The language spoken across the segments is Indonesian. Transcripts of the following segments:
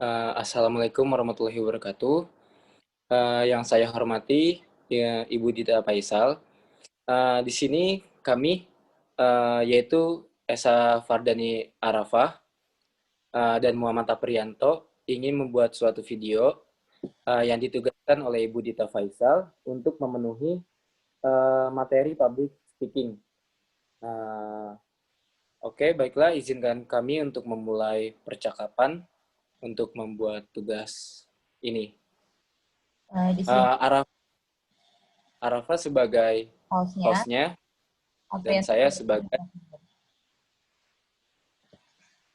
Assalamualaikum warahmatullahi wabarakatuh. Yang saya hormati, ya, Ibu Dita Faisal. Di sini kami, yaitu Esa Fardani Arafah dan Muhammad Aprianto, ingin membuat suatu video yang ditugaskan oleh Ibu Dita Faisal untuk memenuhi materi public speaking. Uh, Oke, baiklah, izinkan kami untuk memulai percakapan untuk membuat tugas ini. Di sini Arafah sebagai hostnya hostnya dan Aprianto. saya sebagai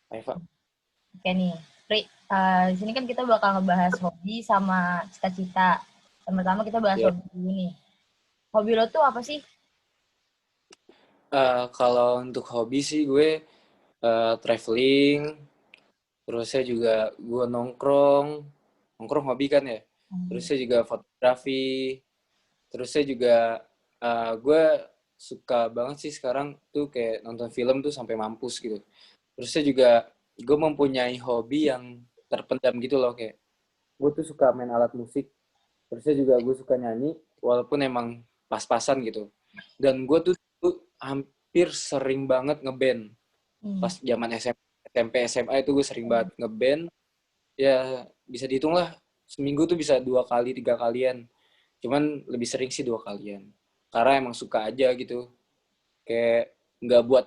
Eva. Oke nih, Pri, di sini kan kita bakal ngebahas hobi sama cita-cita. Pertama kita bahas Ya. hobi dulu nih. Hobi lo tuh apa sih? Kalau untuk hobi sih gue traveling, terus saya juga gue nongkrong, nongkrong hobi kan ya. Terus saya juga fotografi, terus saya juga gue suka banget sih sekarang tuh kayak nonton film tuh sampai mampus gitu. Terus saya juga gue mempunyai hobi yang terpendam gitu loh, kayak gue tuh suka main alat musik. Terusnya juga gue suka nyanyi, walaupun emang pas-pasan gitu. Dan gue tuh hampir sering banget ngeband. Hmm. Pas zaman SMP, SMA itu gue sering banget ngeband. Ya bisa dihitung lah, seminggu tuh bisa 2 kali, 3 kalian. Cuman lebih sering sih 2 kalian. Karena emang suka aja gitu. Kayak nggak buat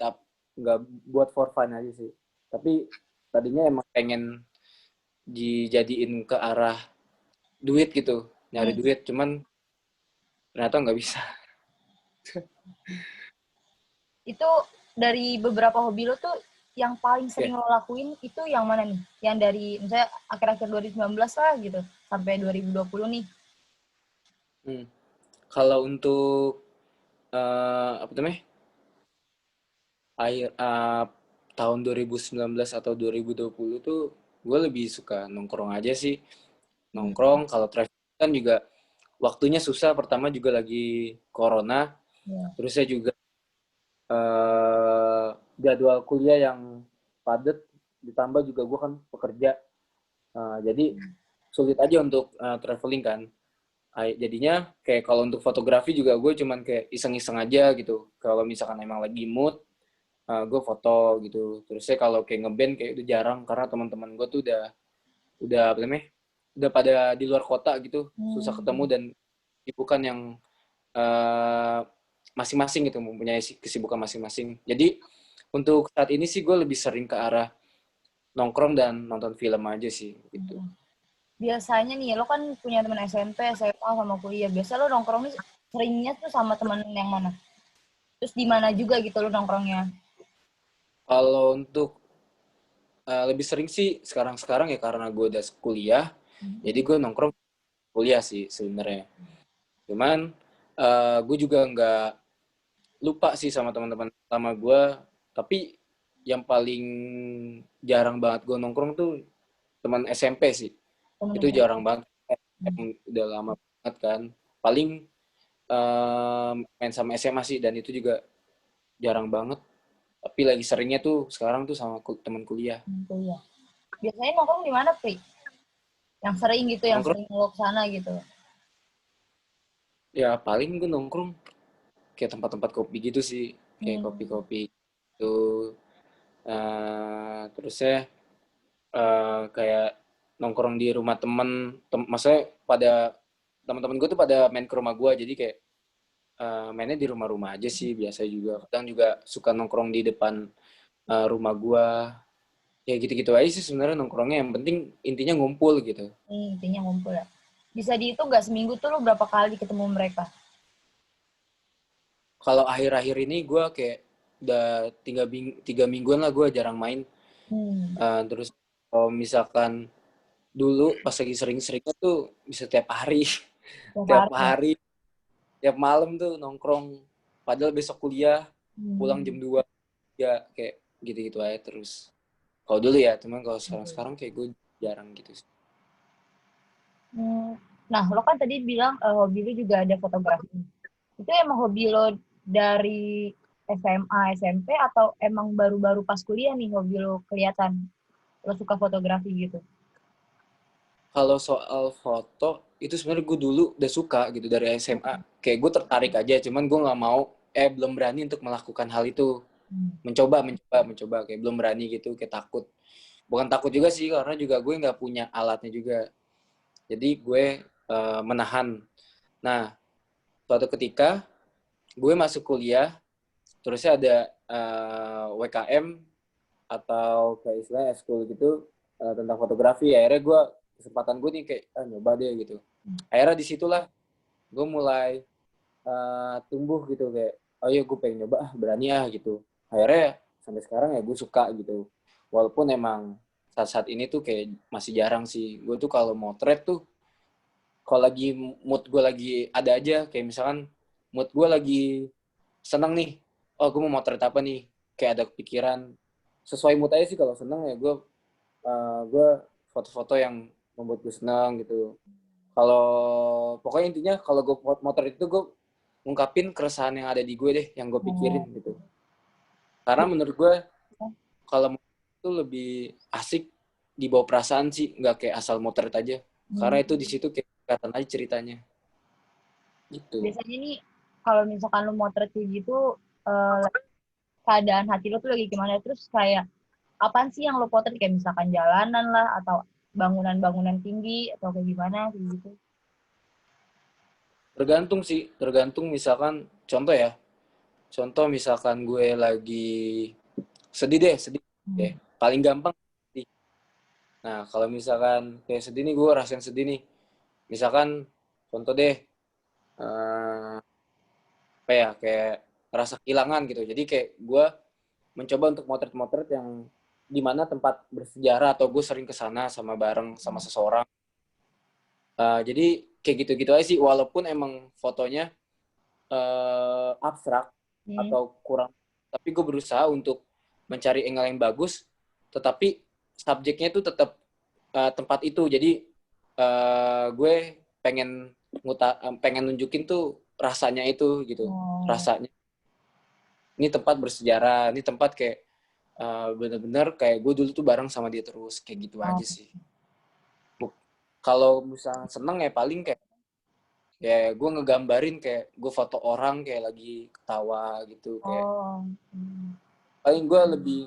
nggak buat for fun aja sih. Tapi tadinya emang pengen dijadiin ke arah duit gitu, nyari Hmm. duit. Cuman ternyata nggak bisa. Itu dari beberapa hobi lo tuh yang paling Ya. sering lo lakuin itu yang mana nih? Yang dari misalnya akhir-akhir 2019 lah gitu sampai 2020 nih. Hmm. Kalau untuk apa namanya, akhir tahun 2019 atau 2020 tuh gue lebih suka nongkrong aja sih. Hmm. Nongkrong, kalau traveling kan juga waktunya susah. Pertama juga lagi corona, Ya. terus saya juga eh, jadwal kuliah yang padat, ditambah juga gue kan pekerja. Jadi sulit aja untuk traveling kan. Jadinya kayak kalau untuk fotografi juga gue cuman kayak iseng-iseng aja gitu. Kalau misalkan emang lagi mood, gue foto gitu. Terus saya kalau kayak ngeband kayak udah jarang karena teman-teman gue tuh udah apa namanya, udah pada di luar kota gitu, susah ketemu Hmm. dan kesibukan yang eh, masing-masing gitu, mempunyai kesibukan masing-masing. Jadi untuk saat ini sih gue lebih sering ke arah nongkrong dan nonton film aja sih gitu. Biasanya nih, lo kan punya teman SMP, SMA, sama kuliah. Biasa lo nongkrong nih seringnya tuh sama teman yang mana? Terus di mana juga gitu lo nongkrongnya? Kalau untuk lebih sering sih sekarang-sekarang ya karena gue udah kuliah, jadi gue nongkrong kuliah sih sebenarnya. Cuman gue juga nggak lupa sih sama teman-teman sama gue, tapi yang paling jarang banget gue nongkrong tuh teman SMP sih. Temen Itu SMP. jarang banget, udah lama banget kan. Paling main sama SMA sih, dan itu juga jarang banget. Tapi lagi seringnya tuh sekarang tuh sama teman kuliah. Kuliah. Biasanya nongkrong di mana, Pri? Yang sering gitu, yang Nongkrong sering lo kesana gitu. ya paling gue nongkrong kayak tempat-tempat kopi gitu sih, kayak Hmm. kopi-kopi itu. Terusnya kayak nongkrong di rumah maksudnya pada teman-teman gue tuh pada main ke rumah gue, jadi kayak mainnya di rumah-rumah aja sih biasa. Juga kadang juga suka nongkrong di depan rumah gue, ya gitu-gitu aja sih sebenarnya nongkrongnya, yang penting intinya ngumpul gitu. Intinya ngumpul ya. Bisa dihitung nggak seminggu tuh lo berapa kali ketemu mereka? Kalau akhir-akhir ini gue kayak udah 3 mingguan lah gue jarang main. Hmm. Terus kalau misalkan dulu pas lagi sering-seringnya tuh bisa tiap hari, Tiap tiap hari ya? hari, tiap malam tuh nongkrong. Padahal besok kuliah, pulang Hmm. jam 2 ya, kayak gitu-gitu aja terus. Kalau dulu ya, cuman kalau sekarang-sekarang kayak gue jarang gitu sih. Hmm. Nah, lo kan tadi bilang hobi lo juga ada fotografi. Itu emang hobi lo dari SMA, SMP, atau emang baru-baru pas kuliah nih hobi lo kelihatan? Lo suka fotografi gitu? kalau soal foto itu sebenarnya gue dulu udah suka gitu dari SMA. Kayak gue tertarik aja, cuman gue nggak mau, belum berani untuk melakukan hal itu. Mencoba kayak belum berani gitu, kayak takut. Bukan takut juga sih, karena juga gue nggak punya alatnya juga. Jadi gue menahan. Nah, suatu ketika gue masuk kuliah, terusnya ada WKM atau kayak istilahnya eskul gitu tentang fotografi. Akhirnya gue kesempatan gue nih kayak nyoba deh gitu. Akhirnya disitulah gue mulai tumbuh gitu kayak oh iya gue pengen nyoba berani gitu. Akhirnya sampai sekarang ya gue suka gitu. Walaupun emang saat-saat ini tuh kayak masih jarang sih. Gue tuh kalau motret tuh kalau lagi mood gue lagi ada aja, kayak misalkan mood gue lagi seneng nih, oh gue mau motret apa nih, kayak ada pikiran sesuai mood aja sih. Kalau seneng ya gue foto-foto yang membuat gue senang gitu. Kalau pokoknya intinya kalau gue motret itu gue ngungkapin keresahan yang ada di gue deh, yang gue pikirin gitu. Karena menurut gue kalau itu lebih asik dibawa perasaan sih, nggak kayak asal motret aja. Karena itu di situ kayak kelihatan aja ceritanya. Gitu. Biasanya nih kalau misalkan lu motret kayak gitu, eh, keadaan hati lo tuh lagi gimana? Terus kayak apaan sih yang lo potret, kayak misalkan jalanan lah atau bangunan-bangunan tinggi atau kayak gimana kayak gitu. Tergantung sih, tergantung misalkan contoh ya. Contoh misalkan gue lagi sedih deh, sedih deh. Paling gampang sedih. Nah, kalau misalkan kayak sedih nih, gue rasain sedih nih. Misalkan contoh deh, apa ya, kayak rasa kehilangan gitu. Jadi kayak gue mencoba untuk motret-motret yang dimana tempat bersejarah atau gue sering kesana sama bareng sama seseorang. Jadi kayak gitu-gitu aja sih. Walaupun emang fotonya abstrak atau kurang, tapi gue berusaha untuk mencari angle yang bagus, tetapi subjeknya itu tetap tempat itu. Jadi gue pengen nunjukin tuh rasanya itu gitu. Rasanya ini tempat bersejarah, ini tempat kayak bener-bener kayak gue dulu tuh bareng sama dia terus, kayak gitu aja sih. Kalau misalnya seneng ya paling kayak ya gue ngegambarin kayak gue foto orang kayak lagi ketawa gitu, kayak paling gue lebih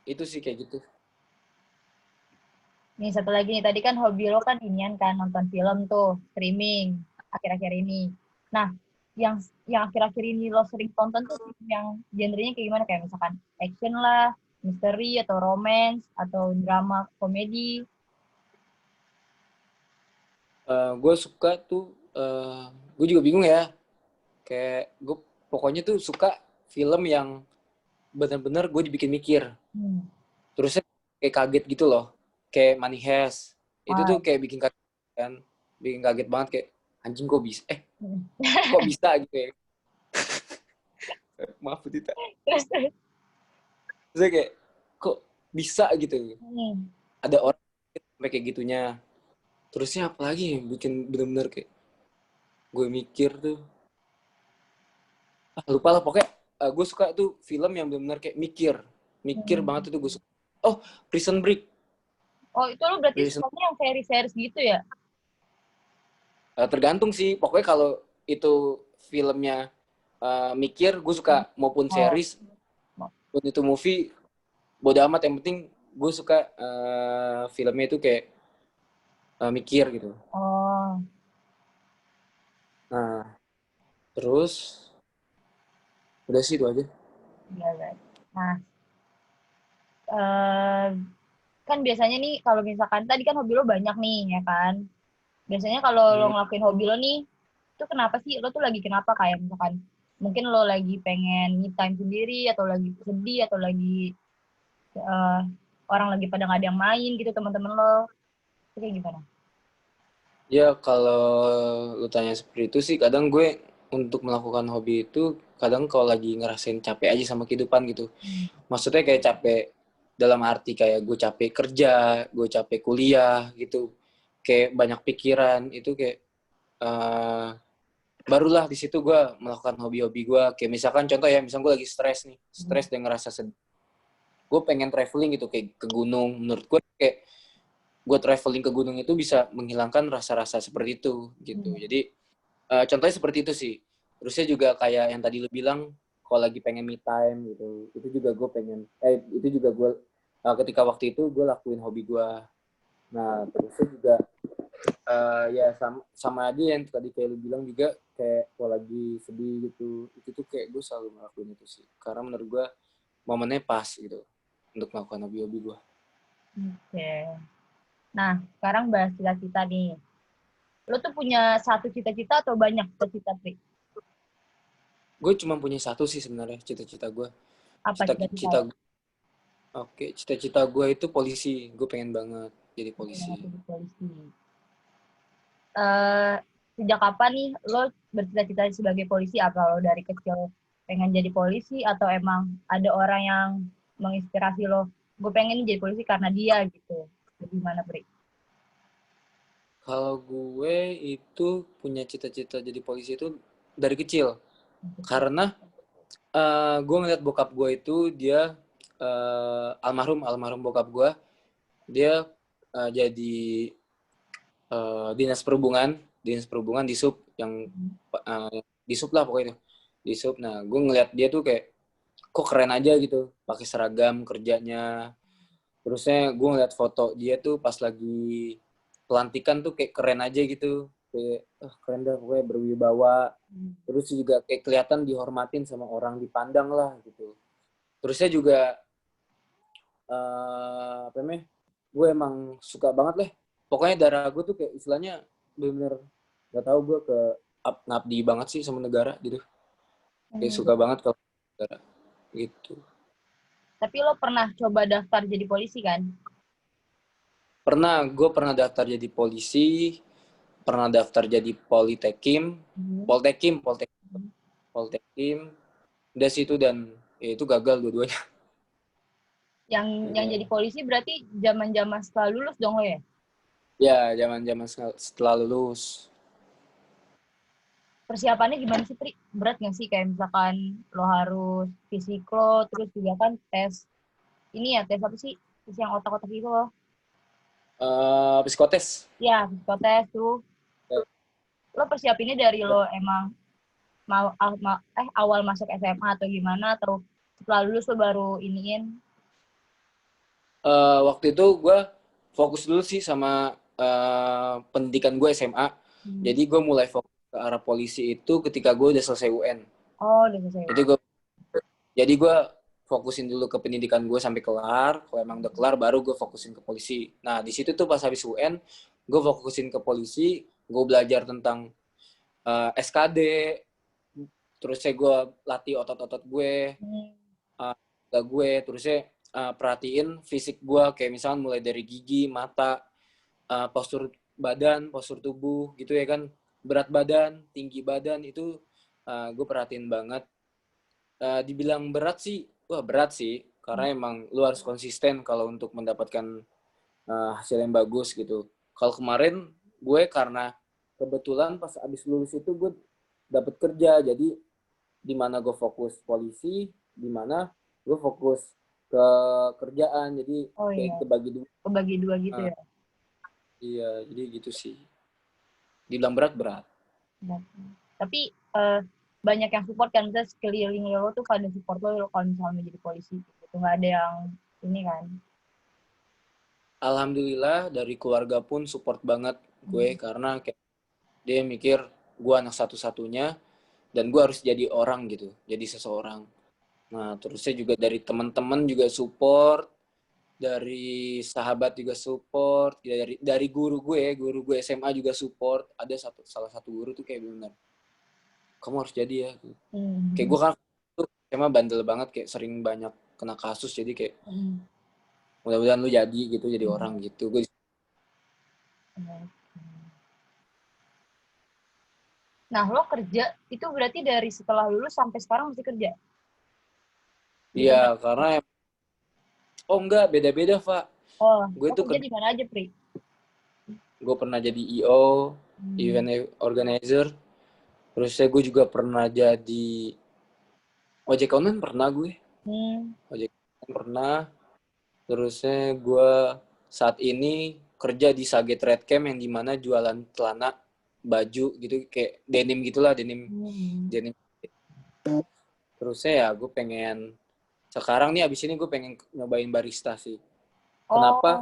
itu sih kayak gitu. Nih satu lagi nih, tadi kan hobi lo kan inian kan nonton film tuh, streaming akhir-akhir ini. Nah, yang yang akhir-akhir ini lo sering tonton tuh film yang genrenya kayak gimana? Kayak misalkan action lah, misteri atau romance atau drama komedi. Gue suka tuh gue juga bingung ya, kayak gue pokoknya tuh suka film yang bener-bener gue dibikin mikir, terusnya kayak kaget gitu loh, kayak Money Heist itu tuh kayak bikin kaget kan, bikin kaget banget kayak anjing kok bisa kok bisa gitu ya. Maaf Tita, terusnya kayak kok bisa gitu, ada orang sampai kayak gitunya. Terusnya apa lagi yang bikin bener-bener kayak gue mikir tuh, lupa lah pokoknya. Gue suka tuh film yang bener-bener kayak mikir banget tuh gue suka. Oh, Prison Break. Oh, itu lo berarti Prison, sukanya yang series-series gitu ya? tergantung sih pokoknya. Kalau itu filmnya mikir gue suka, maupun Oh, series maupun itu movie bodo amat, yang penting gue suka filmnya itu kayak mikir gitu. oh, Nah, terus udah sih itu aja. iya, iya. Nah, eh, kan biasanya nih kalau misalkan tadi kan hobi lo banyak nih ya kan. Biasanya kalau lo Hmm. ngelakuin hobi lo nih, itu kenapa sih? Lo tuh lagi kenapa? Kayak misalkan mungkin lo lagi pengen me time sendiri atau lagi sedih atau lagi eh, orang lagi pada nggak ada yang main gitu teman-teman lo. Itu kayak gimana? Ya kalau lu tanya seperti itu sih, kadang gue untuk melakukan hobi itu kadang kalau lagi ngerasain capek aja sama kehidupan gitu. Maksudnya kayak capek dalam arti kayak gue capek kerja, gue capek kuliah gitu, kayak banyak pikiran itu kayak barulah di situ gue melakukan hobi-hobi gue. Kayak misalkan contoh ya, misalkan gue lagi stres dan ngerasa sedih, gue pengen traveling gitu kayak ke gunung. Menurut gue kayak gue traveling ke gunung itu bisa menghilangkan rasa-rasa seperti itu gitu. Jadi contohnya seperti itu sih. Terusnya juga kayak yang tadi lu bilang, kalau lagi pengen me time gitu, itu juga gue pengen, itu juga gue ketika waktu itu gue lakuin hobi gue. Nah terusnya juga ya sama aja yang tadi kayak lu bilang juga, kayak kalau lagi sedih gitu, itu tuh kayak gue selalu ngelakuin itu sih. Karena menurut gue momennya pas gitu untuk melakukan hobi-hobi gue. Oke. Nah, sekarang bahas cita-cita nih. Lo tuh punya satu cita-cita atau banyak cita-cita, Pri? Gue cuma punya satu sih sebenarnya cita-cita gue. Apa cita-cita Cita-cita lo? Oke, cita-cita gue itu polisi. Gue pengen banget jadi Yang polisi. jadi polisi. Eh, sejak kapan nih lo bercita-cita sebagai polisi? Apa lo dari kecil pengen jadi polisi atau emang ada orang yang menginspirasi lo? Gue pengen nih jadi polisi karena dia gitu. Gimana, Pri? Kalau gue itu punya cita-cita jadi polisi itu dari kecil. Karena gue ngeliat bokap gue itu dia almarhum bokap gue, dia jadi dinas perhubungan di sub yang di sub lah pokoknya itu. Di sub. Nah, gue ngeliat dia tuh kayak kok keren aja gitu, pakai seragam kerjanya. Terusnya gue ngeliat foto dia tuh pas lagi pelantikan tuh kayak keren aja gitu, kayak keren dah pokoknya, berwibawa. Terus juga kayak kelihatan dihormatin sama orang, dipandang lah gitu. Terusnya juga apa namanya, gue emang suka banget lah pokoknya, darah gue tuh kayak istilahnya bener-bener gak tau, gue ke ngabdi banget sih sama negara gitu, kayak suka banget kalau negara gitu. Tapi lo pernah coba daftar jadi polisi kan? Gue pernah daftar jadi polisi, pernah daftar jadi poltekim, udah situ, dan ya itu gagal dua-duanya. Yang jadi polisi berarti zaman-zaman setelah lulus dong lo ya? Ya, zaman-zaman setelah lulus. Persiapannya gimana sih, Tri? Berat nggak sih? Kayak misalkan lo harus fisik lo, terus juga kan tes, ini ya, tes apa sih? Tes yang otak-otak itu loh. Psikotes. Ya, psikotes tuh. Lo persiapinnya dari lo emang awal masuk SMA atau gimana? Atau setelah lulus lo baru iniin? Waktu itu gue fokus dulu sih sama pendidikan gue SMA. Jadi gue mulai fokus ke arah polisi itu ketika gue udah selesai UN. Oh, udah selesai. Jadi gue fokusin dulu ke pendidikan gue sampai kelar. Kalau emang udah kelar, baru gue fokusin ke polisi. Nah, di situ tuh pas habis UN, gue fokusin ke polisi. Gue belajar tentang SKD. Terusnya gue latih otot-otot gue, gue. Terusnya perhatiin fisik gue, kayak misalnya mulai dari gigi, mata, postur badan, postur tubuh gitu ya kan, berat badan, tinggi badan, itu gue perhatiin banget. Dibilang berat sih, wah berat sih, karena emang lu harus konsisten kalau untuk mendapatkan hasil yang bagus gitu. Kalau kemarin gue karena kebetulan pas abis lulus itu gue dapet kerja, jadi di mana gue fokus polisi, di mana gue fokus ke kerjaan, jadi Oh kayak iya, kebagi dua. kebagi dua gitu ya. Iya, jadi gitu sih. Dibilang berat. Tapi banyak yang support kan, misalnya sekeliling lo tuh pada support lo kalau misalnya jadi polisi gitu, nggak ada yang ini kan. Alhamdulillah dari keluarga pun support banget gue, karena kayak dia mikir gue anak satu-satunya dan gue harus jadi orang gitu, jadi seseorang. Nah, terusnya juga dari teman-teman juga support, dari sahabat juga support, ya dari guru gue SMA juga support. Ada salah satu guru tuh kayak benar, kamu harus jadi ya. Kayak gue kan tuh SMA bandel banget, kayak sering banyak kena kasus, jadi kayak mudah-mudahan lu jadi gitu, jadi orang gitu. Gue Nah, lo kerja itu berarti dari setelah lulus sampai sekarang masih kerja di tempat? iya, karena enggak, beda-beda, Pak. Oh, Gue lo tuh kerja di mana aja, Pri? gue pernah jadi EO, event organizer. Terus gue juga pernah jadi ojek online, pernah gue. Ojek online pernah. Terusnya gue saat ini kerja di Sage Trade Camp yang dimana jualan celana, baju gitu, kayak denim gitulah, denim. Terusnya ya gue pengen sekarang nih abis ini gue pengen nyobain barista sih. Kenapa?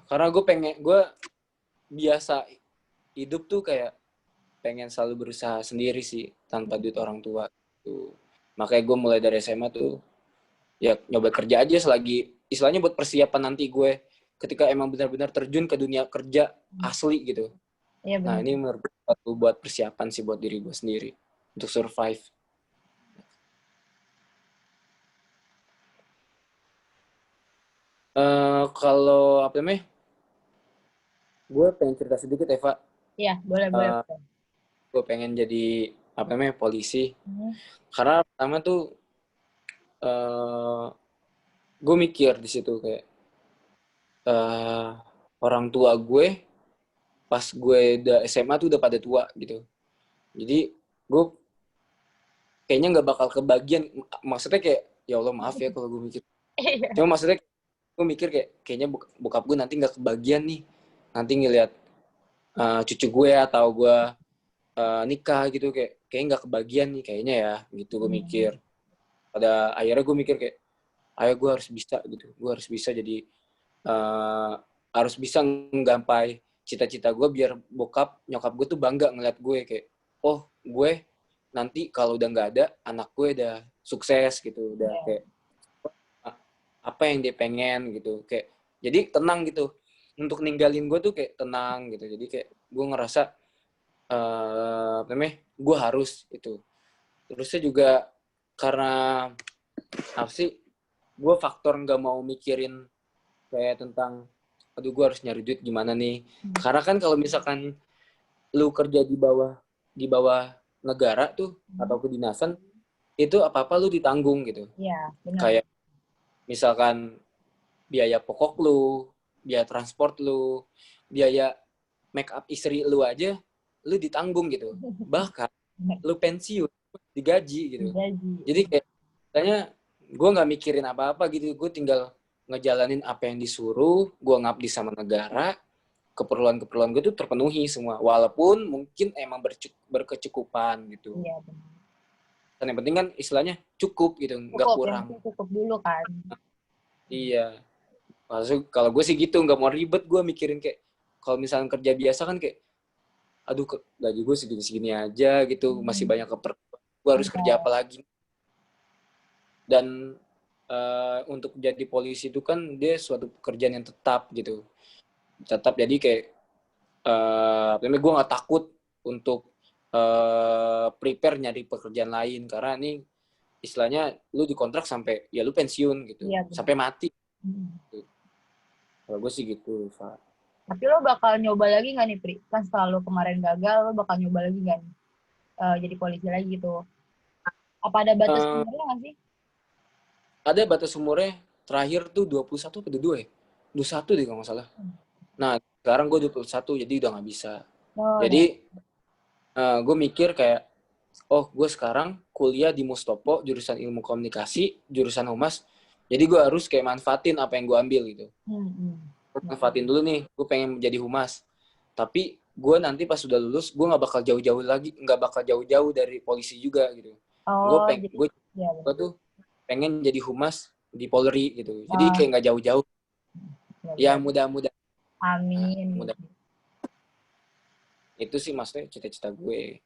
Karena gue biasa hidup tuh kayak pengen selalu berusaha sendiri sih tanpa duit orang tua tuh. Makanya gue mulai dari SMA tuh ya nyoba kerja aja selagi istilahnya buat persiapan nanti gue ketika emang benar-benar terjun ke dunia kerja asli gitu. Iya, Nah ini menurut gue buat persiapan sih buat diri gue sendiri untuk survive. Kalau apa namanya, gue pengen cerita sedikit Eva. Iya, boleh. Gue pengen jadi apa namanya polisi. Karena pertama tuh gue mikir di situ kayak orang tua gue pas gue udah SMA tuh udah pada tua gitu. Jadi gue kayaknya nggak bakal kebagian. Maksudnya kayak ya Allah maaf ya kalau gue mikir. Cuma maksudnya gue mikir kayaknya bokap gue nanti nggak kebagian nih. Nanti ngeliat cucu gue atau gue nikah gitu kayak nggak kebagian nih kayaknya ya gitu gue mikir. Pada akhirnya gue mikir kayak ayo gue harus bisa gitu. Gue harus bisa jadi harus bisa menggapai cita-cita gue biar bokap nyokap gue tuh bangga ngeliat gue kayak oh gue nanti kalau udah nggak ada anak gue udah sukses gitu udah kayak apa yang dia pengen gitu kayak jadi tenang gitu untuk ninggalin gue tuh kayak tenang gitu jadi kayak gue ngerasa namanya gue harus itu terusnya juga karena apa sih gue faktor nggak mau mikirin kayak tentang aduh gue harus nyari duit gimana nih karena kan kalau misalkan lu kerja di bawah negara tuh atau kedinasan itu apa-apa lu ditanggung gitu. Iya, benar. Kayak misalkan biaya pokok lu, biaya transport lu, biaya make up istri lu aja lu ditanggung gitu. Bahkan lu pensiun digaji gitu. Jadi kayak katanya gue nggak mikirin apa-apa gitu, gue tinggal ngejalanin apa yang disuruh, gue ngabdi sama negara, keperluan-keperluan gue tuh terpenuhi semua, walaupun mungkin emang berkecukupan gitu. Iya, benar. Dan yang penting kan istilahnya cukup gitu, nggak kurang. Cukup dulu kan. Iya. Maksudnya kalau gue sih gitu, nggak mau ribet gue mikirin kayak, kalau misalnya kerja biasa kan kayak, aduh gaji gue segini-segini aja gitu, masih banyak keperluan, gue harus kerja apa lagi. Dan untuk jadi polisi itu kan dia suatu pekerjaan yang tetap gitu. Tetap jadi kayak, gue nggak takut untuk prepare nyari pekerjaan lain karena ini istilahnya lu dikontrak sampai ya lu pensiun gitu, iya, sampai mati. Kalau gue sih gitu, Pak. Tapi lo bakal nyoba lagi nggak nih, Pri? Kan setelah lo kemarin gagal, lo bakal nyoba lagi nggak nih? Jadi polisi lagi gitu. Apa ada batas umurnya nggak sih? Ada batas umurnya. Terakhir tuh 21 atau 22 ya? 21 deh kalau nggak salah. Nah, sekarang gue 21, jadi udah nggak bisa. Jadi, gue mikir kayak, oh gue sekarang kuliah di Mustopo, jurusan ilmu komunikasi, jurusan humas, jadi gue harus kayak manfaatin apa yang gue ambil gitu. Manfaatin dulu nih, gue pengen menjadi humas. Tapi gue nanti pas sudah lulus, gue nggak bakal jauh-jauh lagi, nggak bakal jauh-jauh dari polisi juga gitu. Gue tuh pengen jadi humas di Polri gitu. Jadi kayak nggak jauh-jauh. Ya mudah-mudahan. Amin. Mudah. Itu sih maksudnya cita-cita gue.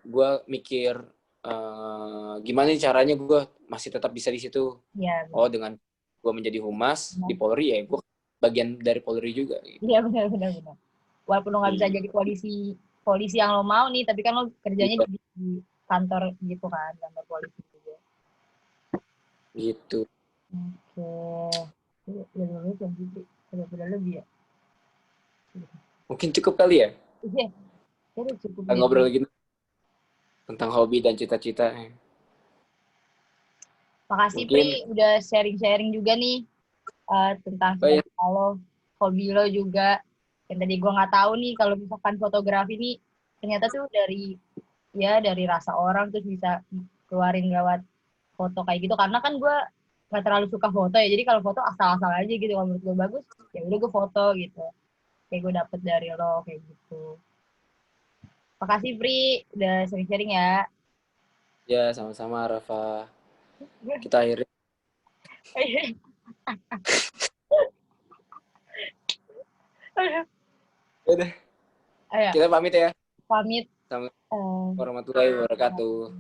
Gue mikir gimana nih caranya gue masih tetap bisa di situ. Ya, oh dengan gue menjadi humas di Polri ya gue bagian dari Polri juga. Iya gitu. benar. Walaupun lo nggak bisa jadi polisi yang lo mau nih, tapi kan lo kerjanya di kantor gitu kan, kantor polisi juga. Gitu. Oke. Udah lebih ya. Mungkin cukup kali ya. Iya. Cukup. Kita ngobrol lagi tentang hobi dan cita-cita. Makasih Pri udah sharing-sharing juga nih tentang cita-cita lo, hobi lo juga. Yang tadi gue nggak tahu nih kalau misalkan fotografi nih ternyata tuh dari rasa orang terus bisa keluarin lewat foto kayak gitu. Karena kan gue nggak terlalu suka foto ya. Jadi kalau foto asal-asal aja gitu. Kalau menurut gue bagus, ya udah gue foto gitu. Kayak gue dapet dari lo kayak gitu. Makasih Pri, udah sharing-sharing ya. Ya, sama-sama Rafa. Kita akhiri. Udah, Ayo, kita pamit ya. pamit. Sama Eh, warahmatullahi wabarakatuh.